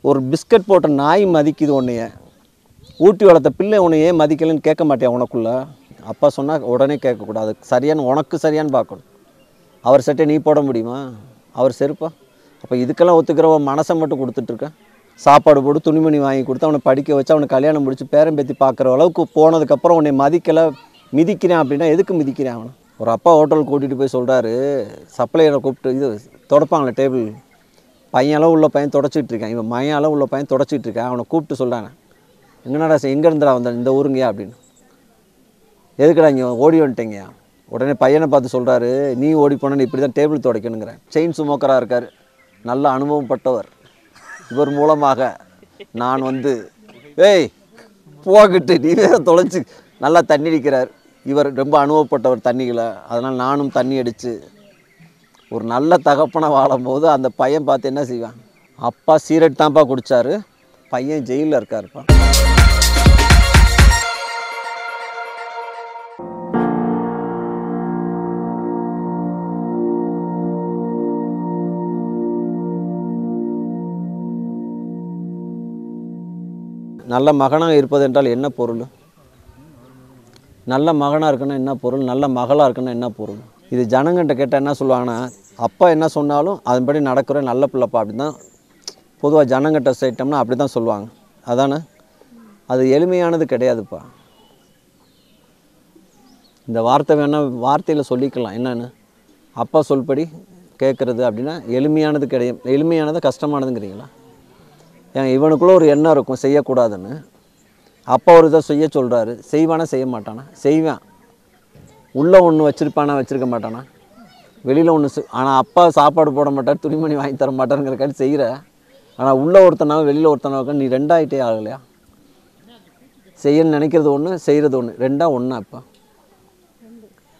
ஒரு பிஸ்கட் போட்ட நாய் மதிக்குது உன்னைய, ஊட்டி வளர்த்த பிள்ளை உன்னையே மதிக்கலைன்னு கேட்க மாட்டியா உனக்குள்ள? அப்பா சொன்னால் உடனே கேட்கக்கூடாது, சரியான உனக்கு சரியானு பார்க்கணும். அவர் சட்டை நீ போட முடியுமா? அவர் செருப்பா? அப்போ இதுக்கெல்லாம் ஒத்துக்கிறவ மனசை மட்டும் கொடுத்துட்ருக்க. சாப்பாடு போட்டு துணிமணி வாங்கி கொடுத்து அவனை படிக்க வச்சு அவனை கல்யாணம் முடிச்சு பேரம்பேத்தி பார்க்குற அளவுக்கு போனதுக்கப்புறம் உன்னை மதிக்கலை, மிதிக்கிறேன் அப்படின்னா எதுக்கு மிதிக்கிறேன் அவனை? ஒரு அப்பா ஹோட்டலுக்கு கூட்டிகிட்டு போய் சொல்கிறாரு, சப்ளையரை கூப்பிட்டு, இது தொடப்பாங்களே டேபிள், பையனளவு உள்ள பையன் தொடச்சிட்டு இருக்கான், இவன் மையளவு உள்ள பையன் தொடச்சிட்டு இருக்கான், அவனை கூப்பிட்டு சொல்கிறாங்க, எங்கன்னாடா எங்கே இருந்துடா வந்தேன், இந்த ஊருங்கயா அப்படின்னு. எதுக்குடா இங்கே ஓடி வந்துட்டேங்கயா? உடனே பையனை பார்த்து சொல்கிறாரு, நீ ஓடி போனேன்னு இப்படி தான் டேபிள் துடைக்கணுங்கிறேன். செயின் ஸ்மோக்கராக இருக்கார், நல்ல அனுபவப்பட்டவர். இவர் மூலமாக நான் ஏய் போகிட்டு நீ வேற தொலைச்சி நல்லா தண்ணி அடிக்கிறார். இவர் ரொம்ப அனுபவப்பட்டவர் தண்ணிகளை, அதனால் நானும் தண்ணி அடித்து ஒரு நல்ல தகப்பனை வாழும்போது அந்த பையன் பார்த்து என்ன செய்வான்? அப்பா சீரட் தான்ப்பா குடித்தார், பையன் ஜெயிலில் இருக்காருப்பா. நல்ல மகனாக இருப்பது என்றால் என்ன பொருள்? நல்ல மகனாக இருக்குன்னா என்ன பொருள்? நல்ல மகளாக இருக்குன்னா என்ன பொருள்? இது ஜனங்கிட்ட கேட்டால் என்ன சொல்லுவாங்கன்னா, அப்பா என்ன சொன்னாலும் அதன்படி நடக்கிற நல்ல பிள்ளைப்பா அப்படின்னு தான் பொதுவாக ஜனங்கிட்ட சேர்த்தோம்னா அப்படி தான் சொல்லுவாங்க. அதானே? அது எளிமையானது கிடையாதுப்பா. இந்த வார்த்தை வேணால் வார்த்தையில் சொல்லிக்கலாம், என்னென்னு அப்பா சொல்படி கேட்குறது அப்படின்னா எளிமையானது கிடையாது. எளிமையானது கஷ்டமானதுங்கிறீங்களா? ஏன் இவனுக்குள்ளே ஒரு எண்ணம் இருக்கும் செய்யக்கூடாதுன்னு, அப்பா ஒரு இதை செய்ய சொல்கிறாரு, செய்வானா செய்ய மாட்டானா? செய்வான். உள்ளே ஒன்று வச்சுருப்பானா வச்சுருக்க மாட்டானா? வெளியில் ஒன்று ஆனால் அப்பா சாப்பாடு போட மாட்டார், துணிமணி வாங்கி தர மாட்டாருங்கிறக்காண்டி செய்கிற. ஆனால் உள்ளே ஒருத்தனாவும் வெளியில் ஒருத்தனாவுக்கு நீ ரெண்டாயிட்டே ஆகலையா? செய்யணும்னு நினைக்கிறது ஒன்று, செய்கிறது ஒன்று, ரெண்டா ஒன்றா? இப்போ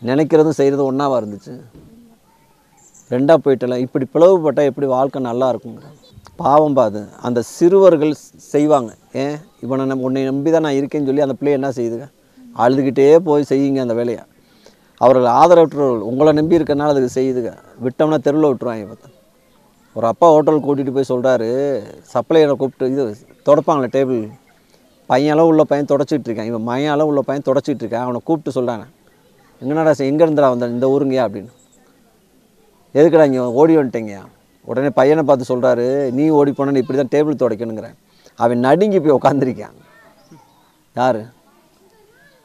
நினைக்கிறதும் செய்கிறதும் ஒன்றாவா இருந்துச்சு? ரெண்டாக போயிட்டல. இப்படி பிளவுபட்டால் எப்படி வாழ்க்கை நல்லா இருக்குங்கிற பாவம் பாது அந்த சிறுவர்கள் செய்வாங்க. ஏன் இவனை உன்னை நம்பி தான் நான் இருக்கேன்னு சொல்லி அந்த பிள்ளை என்ன செய்யுதுங்க? அழுதுகிட்டே போய் செய்யுங்க அந்த வேலையை. அவர்கள் ஆதரவற்றவர்கள் உங்களை நம்பி இருக்கனால அதுக்கு செய்யுதுங்க. விட்டோம்னா தெருவில் விட்டுருவாங்க. பார்த்தா ஒரு அப்பா ஹோட்டலுக்கு கூட்டிகிட்டு போய் சொல்கிறாரு, சப்ளையரை கூப்பிட்டு, இது தொடப்பாங்களே டேபிள், பையனளவு உள்ள பையன் தொடச்சிட்டு இருக்கான், இவன் மையளவு உள்ள பையன் தொடச்சிட்டு இருக்கான், அவனை கூப்பிட்டு சொல்கிறாங்க, எங்கன்னாடா எங்கே இருந்துடா வந்தேன், இந்த ஊருங்கயா அப்படின்னு. எதுக்குடா இங்கே ஓடி வந்துட்டேங்கயா? உடனே பையனை பார்த்து சொல்கிறாரு, நீ ஓடி போனேன்னு இப்படி தான் டேபிள் துடைக்கணுங்கிறேன். அவன் நடுங்கி போய் உட்காந்துருக்கான். யார்?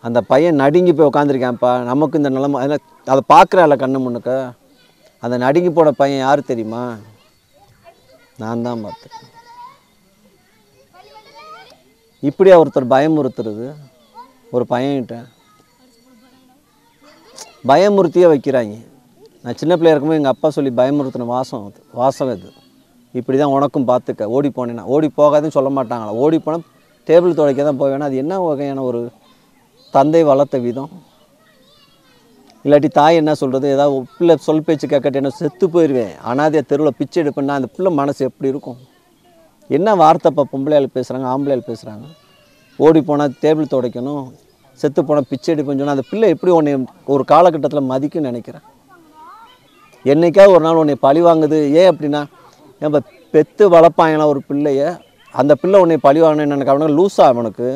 அந்த பையன் நடுங்கி போய் உட்காந்துருக்கான்ப்பா. நமக்கு இந்த நிலமை அதை பார்க்குறான்ல கண்ணு முன்னுக்க. அந்த நடுங்கி போன பையன் யார் தெரியுமா? நான் தான் பார்த்தேன். இப்படியா ஒருத்தர் பயமுறுத்துறது? ஒரு பையன்கிட்ட பயமுறுத்தியே வைக்கிறாங்க. நான் சின்ன பிள்ளையா இருக்கும்போது எங்கள் அப்பா சொல்லி பயமுறுத்தின வாசம் இது. இப்படி தான் உனக்கும் பார்த்துக்க, ஓடி போனேன்னா. ஓடி போகாதுன்னு சொல்ல மாட்டாங்களா? ஓடி போனால் டேபிள் துடைக்க தான் போவேன்னா அது என்ன வகையான ஒரு தந்தை வளர்த்த விதம்? இல்லாட்டி தாய் என்ன சொல்கிறது, ஏதாவது பிள்ளை சொல் பேச்சு கேட்கட்டு என்ன செத்து போயிடுவேன், அனாதையாக தெருவில் பிச்சை எடுப்பேன்னா அந்த பிள்ளை மனசு எப்படி இருக்கும்? என்ன வார்த்தைப்பா பொம்பளையால் பேசுகிறாங்க, ஆம்பளையால் பேசுகிறாங்க? ஓடி போனால் டேபிள் துடைக்கணும், செத்து போனால் பிச்சை எடுப்பேன்னு சொன்னால் அந்த பிள்ளை எப்படி உன்னை ஒரு காலகட்டத்தில் மதிக்குன்னு நினைக்கிறேன்? என்றைக்காவது ஒரு நாள் உன்னை பழி வாங்குது. ஏன் அப்படின்னா, நம்ம பெற்று வளர்ப்பாங்களாம் ஒரு பிள்ளைய, அந்த பிள்ளை உன்னை பழி வாங்கினேன்னு எனக்கு அவனுக்கு லூஸா? அவனுக்கு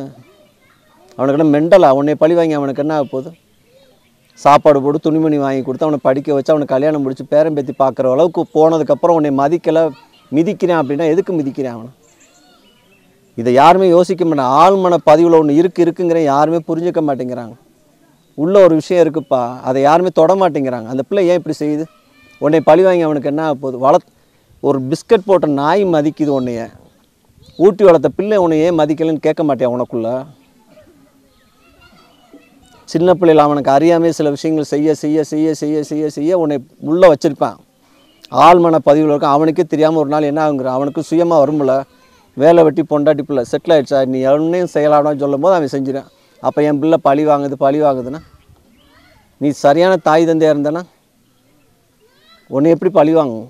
என்ன மெண்டலா? உன்னை பழி வாங்கி அவனுக்கு என்ன ஆக போகுது? சாப்பாடு போட்டு துணிமணி வாங்கி கொடுத்து அவனை படிக்க வச்சு அவனை கல்யாணம் முடிச்சு பேரம்பேத்தி பார்க்குற அளவுக்கு போனதுக்கப்புறம் உன்னை மதிக்கலை, மிதிக்கிறேன் அப்படின்னா எதுக்கு மிதிக்கிறேன் அவனை? இதை யாருமே யோசிக்க மாட்டாங்க. ஆழ்மன பதிவில் ஒன்று இருக்குங்கிற யாருமே புரிஞ்சிக்க மாட்டேங்கிறாங்க. உள்ள ஒரு விஷயம் இருக்குப்பா, அதை யாருமே தொட மாட்டேங்கிறாங்க. அந்த பிள்ளை ஏன் இப்படி செய்யுது? உன்னை பழி வாங்கி அவனுக்கு என்ன ஆக போகுது? ஒரு பிஸ்கட் போட்ட நாய் மதிக்குது உன்னைய, ஊட்டி வளர்த்த பிள்ளை உன்னையே மதிக்கலைன்னு கேட்க மாட்டியா உனக்குள்ள? சின்ன பிள்ளைகள் அவனுக்கு அறியாமே சில விஷயங்கள் செய்ய செய்ய செய்ய செய்ய செய்ய செய்ய உன்னை உள்ளே வச்சுருப்பான். ஆழ்மன பதிவில் இருக்கும். அவனுக்கே தெரியாமல் ஒரு நாள் என்ன ஆகுங்கிற அவனுக்கு சுயமாக வரும்ல, வேலை வெட்டி பொண்டாட்டி பிள்ளை செட்டில் ஆகிடுச்சா, நீ எவனையும் செய்யலாம்னு சொல்லும் போது அவன் செஞ்சிடான். அப்போ என் பிள்ளை பழி வாங்குதுன்னா நீ சரியான தாய் தந்தையாக இருந்தனா உன்னை எப்படி பழி வாங்கும்?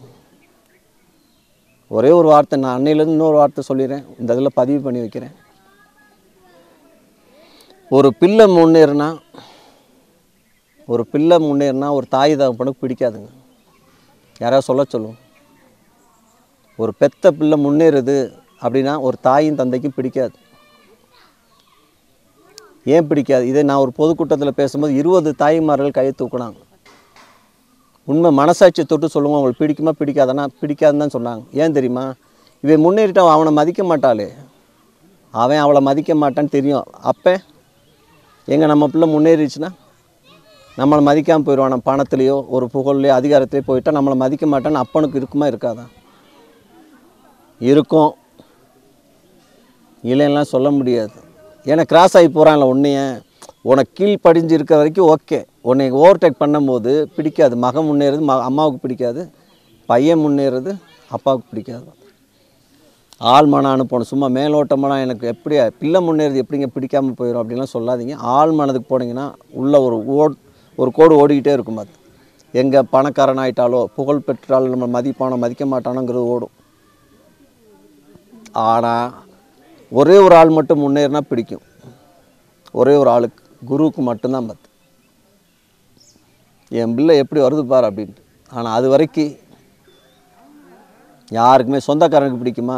ஒரே ஒரு வார்த்தை, நான் அன்னையிலேருந்து இன்னொரு வார்த்தை சொல்லிடுறேன், இந்த இதில் பதிவு பண்ணி வைக்கிறேன். ஒரு பிள்ளை முன்னேறினா ஒரு தாய் தகப்பனுக்கு பிடிக்காதுங்க. யாராவது சொல்லுவோம். ஒரு பெத்த பிள்ளை முன்னேறுது அப்படின்னா ஒரு தாயும் தந்தைக்கும் பிடிக்காது. ஏன் பிடிக்காது? இதே நான் ஒரு பொதுக்கூட்டத்தில் பேசும்போது 20 தாய்மார்கள் கையை தூக்குனாங்க. உண்மை மனசாட்சியை தொட்டு சொல்லுவோம், அவங்களுக்கு பிடிக்குமா பிடிக்காதுன்னா பிடிக்காதுன்னு தான் சொன்னாங்க. ஏன் தெரியுமா? இவன் முன்னேறிட்டு அவனை மதிக்க மாட்டாளே, அவன் அவளை மதிக்க மாட்டான்னு தெரியும். அப்போ எங்கே நம்ம பிள்ளை முன்னேறிச்சுன்னா நம்மளை மதிக்காமல் போயிடுவான். நம்ம பணத்துலேயோ ஒரு புகழ்லையோ அதிகாரத்துலேயோ போயிட்டால் நம்மளை மதிக்க மாட்டான்னு அப்பனுக்கு இருக்குமா இருக்காதான்? இருக்கும், இல்லைன்னா சொல்ல முடியாது. ஏன்னா கிராஸ் ஆகி போகிறான்ல உன்னைய, உனக்கு கீழ் படிஞ்சு இருக்கிற வரைக்கும் ஓகே. உன்னை ஓவர்டேக் பண்ணும்போது பிடிக்காது. மகன் முன்னேறது அம்மாவுக்கு பிடிக்காது, பையன் முன்னேறது அப்பாவுக்கு பிடிக்காது. ஆழ்மனம் அனுப்பணும். சும்மா மேலோட்டமாக எனக்கு எப்படி பிள்ளை முன்னேறது எப்படிங்க பிடிக்காமல் போயிடும் அப்படின்லாம் சொல்லாதீங்க. ஆழ் மனதுக்கு போனீங்கன்னா உள்ள ஒரு கோடு ஓடிக்கிட்டே இருக்கும். அது எங்கே பணக்காரன் ஆகிட்டாலோ புகழ் பெற்றாலும் நம்ம மதிப்பானோ மதிக்க மாட்டானோங்கிறது ஓடும். ஆனால் ஒரே ஒரு ஆள் மட்டும் முன்னேறினா பிடிக்கும். ஒரே ஒரு ஆளுக்கு, குருவுக்கு மட்டும்தான் பார்த்து என் பிள்ளை எப்படி வருது பார் அப்படின்ட்டு. ஆனால் அது வரைக்கும் யாருக்குமே சொந்தக்காரனுக்கு பிடிக்குமா,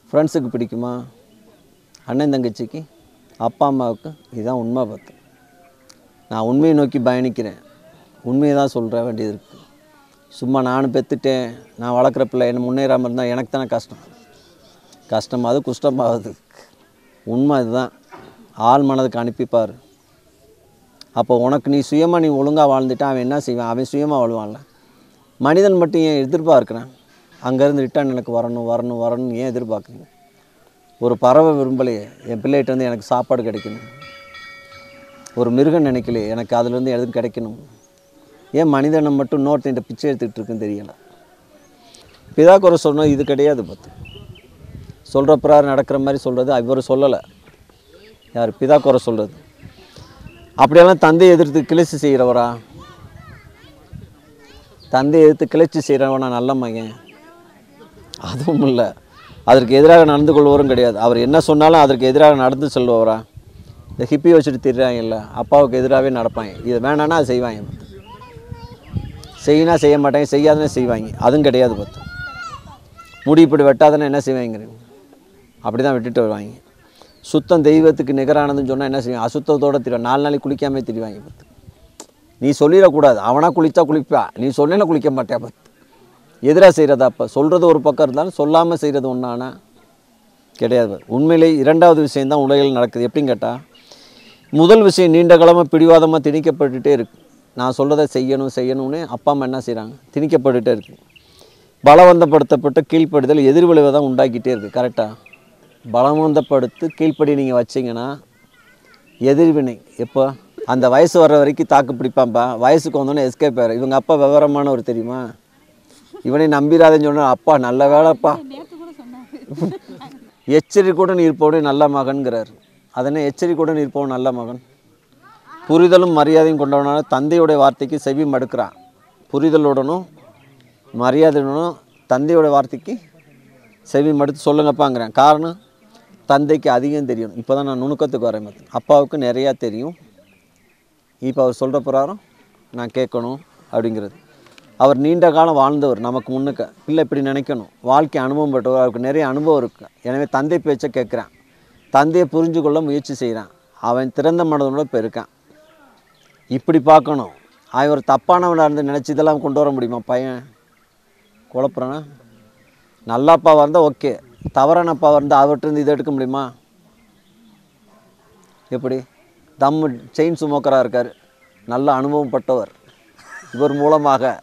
ஃப்ரெண்ட்ஸுக்கு பிடிக்குமா, அண்ணன் தங்கச்சிக்கு, அப்பா அம்மாவுக்கு? இதுதான் உண்மை. பார்த்து நான் உண்மையை நோக்கி பயணிக்கிறேன், உண்மையை தான் சொல்கிற வேண்டியது இருக்குது. சும்மா நானும் பெற்றுட்டேன், நான் வளர்க்குற பிள்ளை என்ன முன்னேறாமல் இருந்தால் எனக்கு தானே கஷ்டமாகுது, குஷ்டமாகுது. உண்மை இதுதான். ஆள் மனதுக்கு அனுப்பிப்பார். அப்போ உனக்கு நீ சுயமாக நீ ஒழுங்காக வாழ்ந்துட்டான், அவன் என்ன செய்வான்? அவன் சுயமாக வாழ்வான்ல. மனிதன் மட்டும் ஏன் எதிர்பார்க்குறான்? அங்கேருந்து ரிட்டர்ன் எனக்கு வரணும் ஏன் எதிர்பார்க்குறீங்க? ஒரு பறவை விரும்பலையே என் பிள்ளைகிட்ட வந்து எனக்கு சாப்பாடு கிடைக்கணும். ஒரு மிருகம் நினைக்கலையே எனக்கு அதுலேருந்து எதுவும் கிடைக்கணும். ஏன் மனிதனை மட்டும் இன்னொருத்த பிச்சை எடுத்துக்கிட்டு இருக்குன்னு தெரியலை. பிதா குறை சொன்னால் இது கிடையாது. பார்த்து சொல்கிற பிறார் நடக்கிற மாதிரி சொல்கிறது இவர் சொல்லலை. யார்? பிதா குறை சொல்கிறது. அப்படியெல்லாம் தந்தையை எதிர்த்து கிளர்ச்சி செய்கிறவரா? தந்தையை எதிர்த்து கிளர்ச்சி செய்கிறவனா நல்ல மகன்? அதுவும் இல்லை. அதற்கு எதிராக நடந்து கொள்வரும் கிடையாது. அவர் என்ன சொன்னாலும் அதற்கு எதிராக நடந்து செல்பவரா? இந்த ஹிப்பி வச்சுட்டு திரிறாங்க இல்லை, அப்பாவுக்கு எதிராகவே நடப்பாங்க. இது வேணான்னா அது செய்வாங்க. செய்யினா செய்ய மாட்டாங்க, செய்யாதுன்னு செய்வாங்க. அதுவும் கிடையாது. பார்த்து முடி இப்படி வெட்டாதுன்னு என்ன செய்வாங்க? அப்படி தான் விட்டுட்டு வருவாங்க. சுத்தம் தெய்வத்துக்கு நிகரானதுன்னு சொன்னால் என்ன செய்வாங்க? அசுத்தத்தோடு திரிவாங்க. 4 நாளைக்கு குளிக்காமே திரிவாங்க. பார்த்து நீ சொல்லிடக்கூடாது, அவனா குளித்தா குளிப்பா, நீ சொன்னா குளிக்க மாட்டேன். பார்த்து எதிராக செய்கிறதா? அப்போ சொல்கிறது ஒரு பக்கம் இருந்தாலும் சொல்லாமல் செய்கிறது ஒன்றானா? கிடையாது. உண்மையிலே 2வது விஷயந்தான் உலகில் நடக்குது. எப்படின்னு கேட்டால், முதல் விஷயம் நீண்ட காலமாக பிடிவாதமாக திணிக்கப்பட்டுகிட்டே இருக்குது. நான் சொல்கிறத செய்யணும்னு அப்பா அம்மா என்ன செய்கிறாங்க? திணிக்கப்பட்டுகிட்டே இருக்குது. பலவந்தப்படுத்தப்பட்ட கீழ்ப்படுதல் எதிர்விளைவை தான் உண்டாக்கிட்டே இருக்குது. கரெக்டாக பலவந்தப்படுத்து கீழ்ப்படி நீங்கள் வச்சிங்கன்னா எதிர்வினை எப்போ? அந்த வயசு வர்ற வரைக்கும் தாக்கு பிடிப்பான்ப்பா. வயசுக்கு வந்தோன்னே எஸ்கேப் ஆகிற. இவங்க அப்பா விவரமானவர் தெரியுமா? இவனை நம்பிடாதேன்னு சொன்னால் அப்பா நல்ல வேலைப்பா, எச்சரிக்கையுடன் இருப்பவனே நல்ல மகன்கிறார். அதனை எச்சரிக்கையுடன் இருப்பவன் நல்ல மகன். புரிதலும் மரியாதையும் கொண்டவனால தந்தையுடைய வார்த்தைக்கு செவி மடுக்கிறான். புரிதலுடனும் மரியாதையுடனும் தந்தையோட வார்த்தைக்கு செவி மடுத்து சொல்லுங்கப்பாங்கிறேன். காரணம், தந்தைக்கு அதிகம் தெரியும். இப்போ தான் நான் நுணுக்கத்துக்கு வரேன். அப்பாவுக்கு நிறையா தெரியும். இப்போ அவர் சொல்கிற பிரகாரம் நான் கேட்கணும் அப்படிங்கிறது. அவர் நீண்ட காலம் வாழ்ந்தவர். நமக்கு முன்னுக்க பிள்ளை இப்படி நினைக்கணும். வாழ்க்கை அனுபவம் பெற்றவர். அவருக்கு நிறைய அனுபவம் இருக்குது. எனவே தந்தை பேச்சை கேட்குறான், தந்தையை புரிஞ்சு கொள்ள முயற்சி செய்கிறான். அவன் திறந்த மனதோட இப்போ இருக்கான். இப்படி பார்க்கணும். அவன் ஒரு தப்பானவனாக இருந்து நினச்சி இதெல்லாம் கொண்டு வர முடியுமா? பையன் குழப்பறானா? நல்ல அப்பாவாக இருந்தால் ஓகே, தவறான அப்பாவாக இருந்தால் அவர்கிட்ட இதை எடுக்க முடியுமா? எப்படி? தம்மு செயின் சுமோக்கராக இருக்கார், நல்ல அனுபவம் பட்டவர். இவர் மூலமாக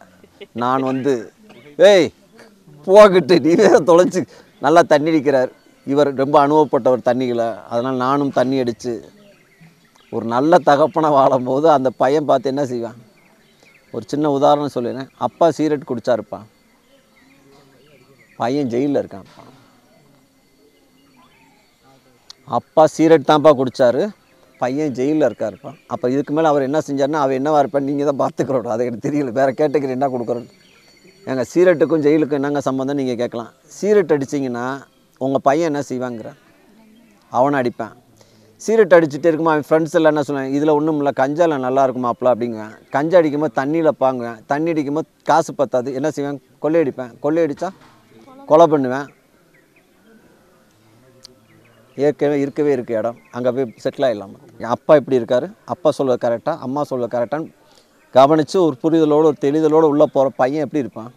நான் ஏய் போகிட்டு நீ வேற தொலைச்சி நல்லா தண்ணி அடிக்கிறார். இவர் ரொம்ப அனுபவப்பட்டவர் தண்ணிகளை. அதனால் நானும் தண்ணி அடித்து ஒரு நல்ல தகப்பனாக வாழும்போது அந்த பையன் பார்த்து என்ன செய்வான்? ஒரு சின்ன உதாரணம் சொல்லிடுறேன். அப்பா சீரட் குடித்தாருப்பான், பையன் ஜெயிலில் இருக்கான்ப்பா. அப்பா சீரட் தான்ப்பா குடித்தாரு, பையன் ஜெயிலில் இருக்காருப்பா. அப்போ இதுக்கு மேலே அவர் என்ன செஞ்சார்னா, அவர் என்னவா இருப்பார் நீங்கள் தான் பார்த்துக்கிறோம். அதை எனக்கு தெரியல. வேறு கேட்டகரி என்ன கொடுக்குறோன்னு. எங்கள் சீரட்டுக்கும் ஜெயிலுக்கும் என்னங்க சம்மந்தம் நீங்கள் கேட்கலாம். சீரட் அடிச்சிங்கன்னா உங்கள் பையன் என்ன செய்வாங்கிற? அவனை அடிப்பேன். சீரட் அடிச்சுட்டே இருக்குமா அவன் ஃப்ரெண்ட்ஸ் எல்லாம் என்ன சொல்லுவேன்? இதில் ஒன்றும் இல்லை, கஞ்சாவில் நல்லா இருக்குமாப்ல அப்படிங்குவேன். கஞ்சா அடிக்கும்போது தண்ணியில் பாங்குவேன். தண்ணி அடிக்கும்போது காசு பத்தாது, என்ன செய்வேன்? கொள்ளையடிப்பேன். கொள்ளையடித்தா கொலை பண்ணுவேன். ஏற்கனவே இருக்க இடம் அங்கே போய் செட்டில் ஆகிடலாம். என் அப்பா இப்படி இருக்கார், அப்பா சொல்ல கரெக்டாக அம்மா சொல்ல கரெக்டான்னு கவனித்து ஒரு புரிதலோடு ஒரு தெளிதலோடு உள்ளே போகிற பையன் எப்படி இருப்பான்?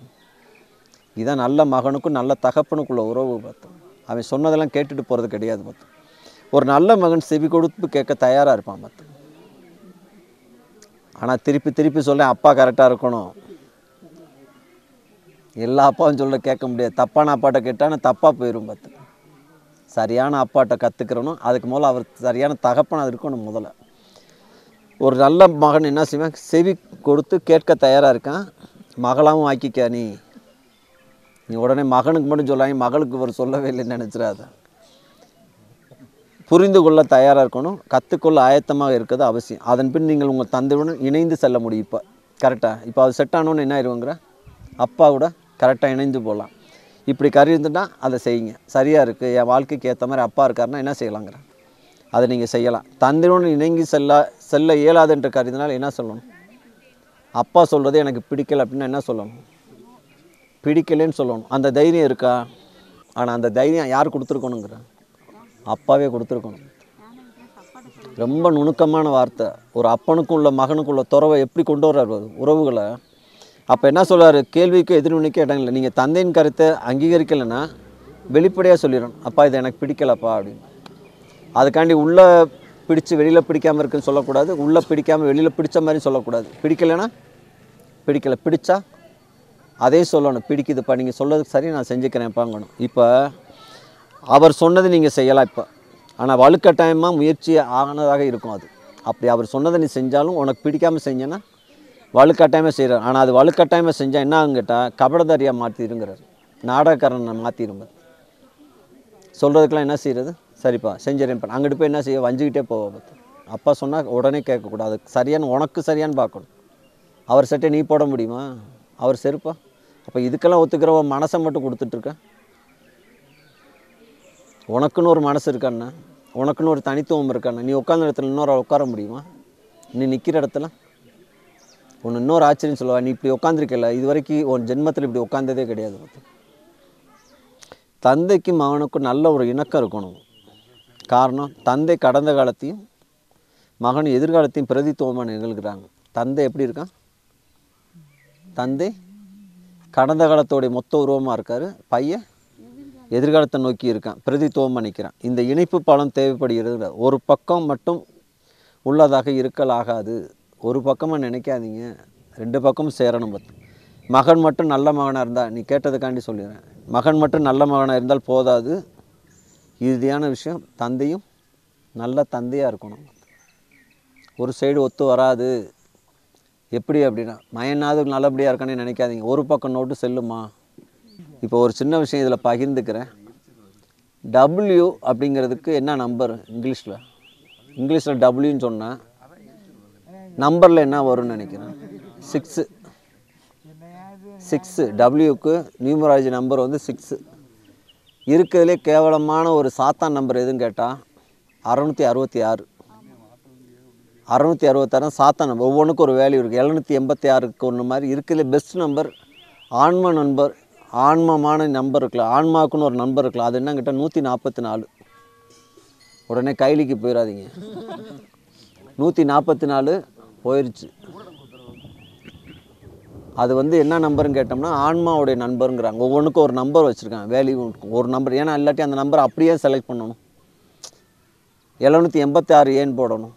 இதுதான் நல்ல மகனுக்கும் நல்ல தகப்பனுக்குள்ள உறவு. பார்த்தோம் அவன் சொன்னதெல்லாம் கேட்டுட்டு போகிறது கிடையாது. பார்த்தோம் ஒரு நல்ல மகன் செவி கொடுத்து கேட்க தயாராக இருப்பான். பார்த்தோம் ஆனால் திருப்பி சொல்ல அப்பா கரெக்டாக இருக்கணும். எல்லா அப்பாவும் சொல்ல கேட்க முடியாது. தப்பான அப்பாட்ட கேட்டால் தப்பாக போயிடும். பார்த்து சரியான அப்பாட்ட கற்றுக்கிறணும். அதுக்கு முதல்ல அவர் சரியான தகப்பனாக இருக்கணும். முதல்ல ஒரு நல்ல மகன் என்ன செய்வான்? செவி கொடுத்து கேட்க தயாராக இருக்கான். மகளாகவும் ஆக்கிக்க நீ உடனே மகனுக்கு மட்டும் சொல்லாங்க, மகளுக்கு ஒரு சொல்லவே இல்லைன்னு நினச்சிடாத. புரிந்து கொள்ள தயாராக இருக்கணும். கற்றுக்கொள்ள ஆயத்தமாக இருக்கிறது அவசியம். அதன் பின் நீங்கள் உங்கள் தந்தையுடன் இணைந்து செல்ல முடியும். இப்போ கரெக்டாக இப்போ அது செட் ஆனோன்னு என்ன ஆயிடுவோங்கிற அப்பா கூட கரெக்டாக இணைந்து போகலாம். இப்படி இருந்துட்டால் அதை செய்யுங்க. சரியாக இருக்குது, என் வாழ்க்கைக்கு ஏற்ற மாதிரி அப்பா இருக்காருன்னா என்ன செய்யலாங்கிற அதை நீங்கள் செய்யலாம். தந்தையுடன் இணங்கி செல்ல இயலாதுன்ற கருதினால் என்ன சொல்லணும்? அப்பா சொல்கிறது எனக்கு பிடிக்கலை அப்படின்னா என்ன சொல்லணும்? பிடிக்கலைன்னு சொல்லணும். அந்த தைரியம் இருக்கா? ஆனால் அந்த தைரியம் யார் கொடுத்துருக்கணுங்கிற? அப்பாவே கொடுத்துருக்கணும். ரொம்ப நுணுக்கமான வார்த்தை. ஒரு அப்பனுக்கும் உள்ள மகனுக்கும் உள்ள துறவை எப்படி கொண்டு வர்றார் உறவுகளை. அப்போ என்ன சொல்கிறார்? கேள்விக்கு எதிர்வினைக்கு இடம் இல்லை. நீங்கள் தந்தையின் கருத்தை அங்கீகரிக்கலைன்னா வெளிப்படையாக சொல்லிடணும், அப்பா இது எனக்கு பிடிக்கலப்பா அப்படின்னு. அதுக்காண்டி உள்ளே பிடிச்சி வெளியில் பிடிக்காமல் இருக்குன்னு சொல்லக்கூடாது, உள்ளே பிடிக்காமல் வெளியில் பிடிச்ச மாதிரி சொல்லக்கூடாது. பிடிக்கலைன்னா பிடிக்கலை, பிடிச்சா அதே சொல்லணும், பிடிக்குதுப்பா நீங்கள் சொல்கிறதுக்கு சரி நான் செஞ்சுக்கிறேன்ப்பாங்கணும். இப்போ அவர் சொன்னது நீங்கள் செய்யலாம் இப்போ, ஆனால் வலுக்கட்டாயமாக முயற்சி ஆனதாக இருக்கும். அது அப்படி அவர் சொன்னதை நீ செஞ்சாலும் உனக்கு பிடிக்காமல் செஞ்சேன்னா வலுக்கட்டாயமாக செய்கிறார். ஆனால் அது வலுக்கட்டாயமாக செஞ்சால் என்ன ஆகும் கேட்டால் கபடதாரியாக மாற்றிடுங்கிறார், நாடகக்காரனை மாற்றிடுங்க. சொல்கிறதுக்கெலாம் என்ன செய்கிறது? சரிப்பா செஞ்சிடறேன்ப்பா. அங்கிட்டு போய் என்ன செய்ய வஞ்சிக்கிட்டே போவோம். அப்பா சொன்னால் உடனே கேட்கக்கூடாது, சரியான உனக்கு சரியானு பார்க்கணும். அவர் சட்டை நீ போட முடியுமா? அவர் செருப்பா? அப்போ இதுக்கெல்லாம் ஒத்துக்கிற மனசை மட்டும் கொடுத்துட்ருக்க. உனக்குன்னு ஒரு மனசு இருக்காண்ணா, உனக்குன்னு ஒரு தனித்துவம் இருக்காண்ணா. நீ உட்காந்த இடத்துல இன்னொரு உட்கார முடியுமா? நீ நிற்கிற இடத்துல ஒன்று இன்னொரு ஆச்சரியம் சொல்லுவா, நீ இப்படி உட்காந்துருக்கல, இது வரைக்கும் உன் ஜென்மத்தில் இப்படி உட்காந்ததே கிடையாது. தந்தைக்கும் மகனுக்கும் நல்ல ஒரு இணக்கம் இருக்கணும். காரணம், தந்தை கடந்த காலத்தையும் மகன் எதிர்காலத்தையும் பிரதித்துவமாக நிகழ்கிறாங்க. தந்தை எப்படி இருக்கான்? தந்தை கடந்த காலத்தோடைய மொத்த உருவமாக இருக்கார், பையன் எதிர்காலத்தை நோக்கி இருக்கான், பிரதித்துவமாக நிற்கிறான். இந்த இணைப்பு பலம் தேவைப்படுகிறது. ஒரு பக்கம் மட்டும் உள்ளதாக இருக்கலாகாது. ஒரு பக்கமாக நினைக்காதீங்க, ரெண்டு பக்கமும் சேரணும். மகன் மட்டும் நல்ல மகனாக இருந்தால், நீ கேட்டதுக்காண்டி சொல்லிடுறேன், மகன் மட்டும் நல்ல மகனாக இருந்தால் போதாது. இறுதியான விஷயம், தந்தையும் நல்ல தந்தையாக இருக்கணும். ஒரு சைடு ஒத்து வராது. எப்படி அப்படின்னா, மயனாவது நல்லபடியாக இருக்கானே நினைக்காதீங்க, ஒரு பக்கம் நோட்டு செல்லுமா. இப்போ ஒரு சின்ன விஷயம் இதில் பகிர்ந்துக்கிறேன். டபிள்யூ அப்படிங்கிறதுக்கு என்ன நம்பர்? இங்கிலீஷில் டபிள்யூன்னு சொன்னால் நம்பரில் என்ன வரும்னு நினைக்கிறேன்? 6. டபிள்யூக்கு நியூமராலஜி நம்பர் வந்து 6. இருக்கிறதுலே கேவலமான ஒரு சாத்தான் நம்பர் எதுன்னு கேட்டால் 666. 666 சாத்தான் நம்பர். ஒவ்வொன்றுக்கும் ஒரு வேல்யூ இருக்குது. 786க்கு ஒன்று மாதிரி இருக்கிறதுலே பெஸ்ட் நம்பர் ஆன்மமான நம்பர் இருக்கலாம். ஆன்மாவுக்குன்னு ஒரு நம்பர் இருக்கலாம். அது என்னன்னு கேட்டால் 144. உடனே கைலிக்கு போயிடாதீங்க, 144 போயிடுச்சு. அது வந்து என்ன நம்பருன்னு கேட்டோம்னா ஆன்மாவுடைய நண்பருங்கிறாங்க. ஒவ்வொன்றுக்கும் ஒரு நம்பர் வச்சுருக்காங்க, வேல்யூ ஒரு நம்பர். ஏன்னா இல்லாட்டி அந்த நம்பரை அப்படியே செலக்ட் பண்ணணும். 786 ஏன் போடணும்?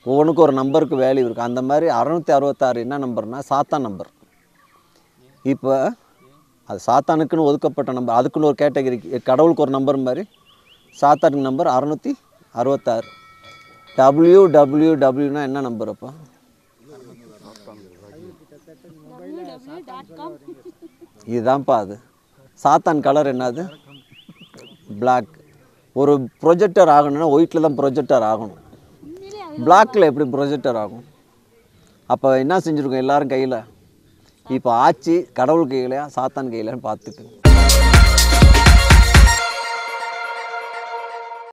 ஒவ்வொன்றுக்கும் ஒரு நம்பருக்கு வேல்யூ இருக்குது. அந்த மாதிரி 666 என்ன நம்பர்னா சாத்தான் நம்பர். இப்போ அது சாத்தானுக்குன்னு ஒதுக்கப்பட்ட நம்பர், அதுக்குன்னு ஒரு கேட்டகரி. கடவுளுக்கு ஒரு நம்பர் மாதிரி சாத்தானுக்கு நம்பர் 666. WWWனா என்ன நம்பர்? அப்போ இதுதான்ப்பா அது. சாத்தான் கலர் என்னது? பிளாக். ஒரு ப்ரொஜெக்டர் ஆகணும்னா ஒயிட்டில் தான் ப்ரொஜெக்டர் ஆகணும், பிளாக்கில் எப்படி ப்ரொஜெக்டர் ஆகும்? அப்போ என்ன செஞ்சுருக்கோம் எல்லோரும் கையில்? இப்போ ஆட்சி கடவுள் கையிலையா சாத்தான் கையிலையான்னு பார்த்துக்குங்க.